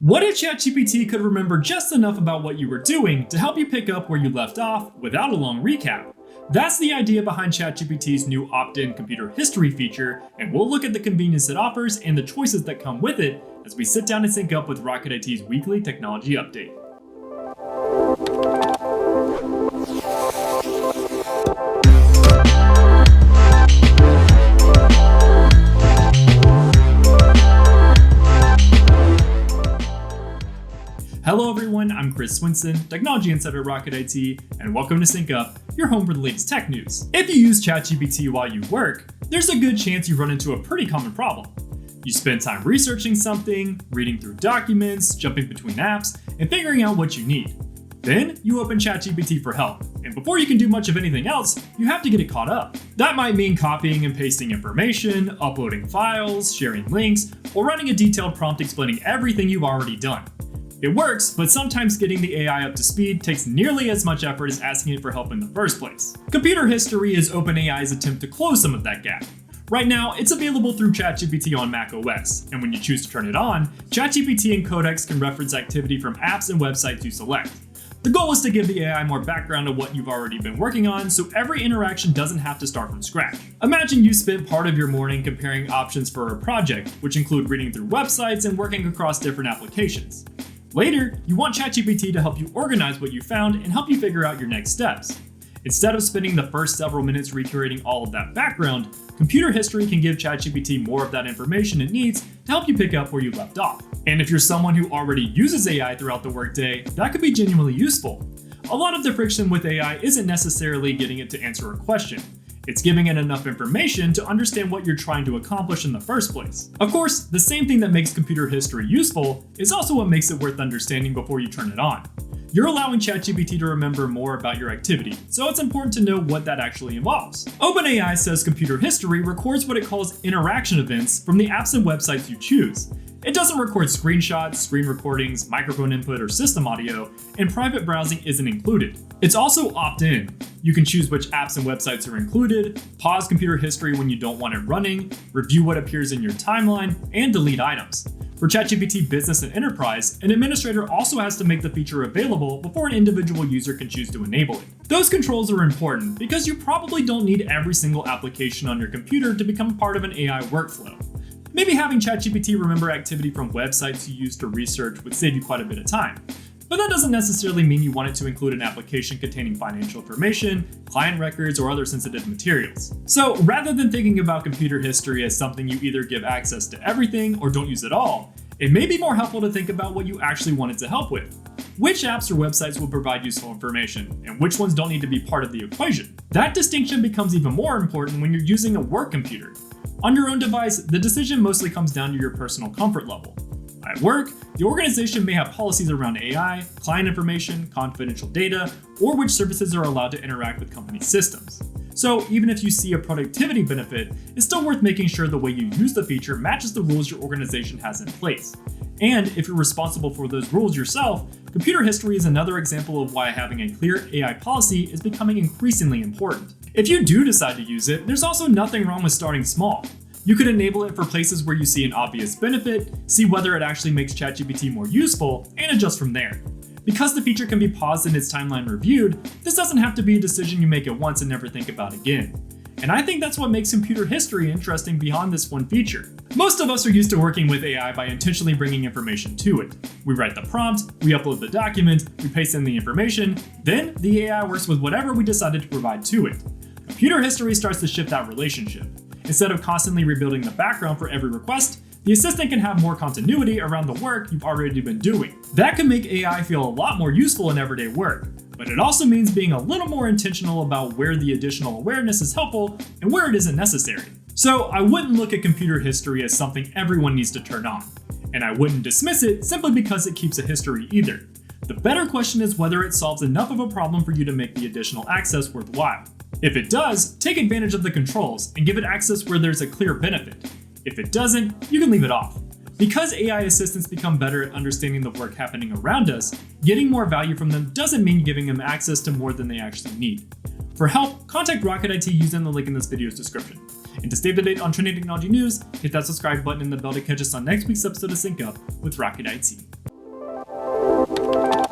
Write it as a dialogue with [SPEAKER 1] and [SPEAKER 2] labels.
[SPEAKER 1] What if ChatGPT could remember just enough about what you were doing to help you pick up where you left off without a long recap? That's the idea behind ChatGPT's new opt-in computer history feature, and we'll look at the convenience it offers and the choices that come with it as we sit down and sync up with Rocket IT's weekly technology update. Hello everyone, I'm Chris Swinson, Technology Insider at Rocket IT, and welcome to Sync Up, your home for the latest tech news. If you use ChatGPT while you work, there's a good chance you run into a pretty common problem. You spend time researching something, reading through documents, jumping between apps, and figuring out what you need. Then you open ChatGPT for help, and before you can do much of anything else, you have to get it caught up. That might mean copying and pasting information, uploading files, sharing links, or running a detailed prompt explaining everything you've already done. It works, but sometimes getting the AI up to speed takes nearly as much effort as asking it for help in the first place. Computer history is OpenAI's attempt to close some of that gap. Right now, it's available through ChatGPT on macOS, and when you choose to turn it on, ChatGPT and Codex can reference activity from apps and websites you select. The goal is to give the AI more background on what you've already been working on, so every interaction doesn't have to start from scratch. Imagine you spent part of your morning comparing options for a project, which include reading through websites and working across different applications. Later, you want ChatGPT to help you organize what you found and help you figure out your next steps. Instead of spending the first several minutes recreating all of that background, computer history can give ChatGPT more of that information it needs to help you pick up where you left off. And if you're someone who already uses AI throughout the workday, that could be genuinely useful. A lot of the friction with AI isn't necessarily getting it to answer a question. It's giving it enough information to understand what you're trying to accomplish in the first place. Of course, the same thing that makes computer history useful is also what makes it worth understanding before you turn it on. You're allowing ChatGPT to remember more about your activity, so it's important to know what that actually involves. OpenAI says computer history records what it calls interaction events from the apps and websites you choose. It doesn't record screenshots, screen recordings, microphone input, or system audio, and private browsing isn't included. It's also opt-in. You can choose which apps and websites are included, pause computer history when you don't want it running, review what appears in your timeline, and delete items. For ChatGPT Business and Enterprise, an administrator also has to make the feature available before an individual user can choose to enable it. Those controls are important because you probably don't need every single application on your computer to become part of an AI workflow. Maybe having ChatGPT remember activity from websites you use to research would save you quite a bit of time. But that doesn't necessarily mean you want it to include an application containing financial information, client records, or other sensitive materials. So rather than thinking about computer history as something you either give access to everything or don't use at all, it may be more helpful to think about what you actually want it to help with. Which apps or websites will provide useful information, and which ones don't need to be part of the equation? That distinction becomes even more important when you're using a work computer. On your own device, the decision mostly comes down to your personal comfort level. At work, the organization may have policies around AI, client information, confidential data, or which services are allowed to interact with company systems. So even if you see a productivity benefit, it's still worth making sure the way you use the feature matches the rules your organization has in place. And if you're responsible for those rules yourself, computer history is another example of why having a clear AI policy is becoming increasingly important. If you do decide to use it, there's also nothing wrong with starting small. You could enable it for places where you see an obvious benefit, see whether it actually makes ChatGPT more useful, and adjust from there. Because the feature can be paused and its timeline reviewed, this doesn't have to be a decision you make at once and never think about again. And I think that's what makes computer history interesting beyond this one feature. Most of us are used to working with AI by intentionally bringing information to it. We write the prompt, we upload the document, we paste in the information, then the AI works with whatever we decided to provide to it. Computer history starts to shift that relationship. Instead of constantly rebuilding the background for every request, the assistant can have more continuity around the work you've already been doing. That can make AI feel a lot more useful in everyday work, but it also means being a little more intentional about where the additional awareness is helpful and where it isn't necessary. So I wouldn't look at computer history as something everyone needs to turn on, and I wouldn't dismiss it simply because it keeps a history either. The better question is whether it solves enough of a problem for you to make the additional access worthwhile. If it does, take advantage of the controls and give it access where there's a clear benefit. If it doesn't, you can leave it off. Because AI assistants become better at understanding the work happening around us, getting more value from them doesn't mean giving them access to more than they actually need. For help, contact Rocket IT using the link in this video's description. And to stay up to date on trending technology news, hit that subscribe button and the bell to catch us on next week's episode of Sync Up with Rocket IT. you.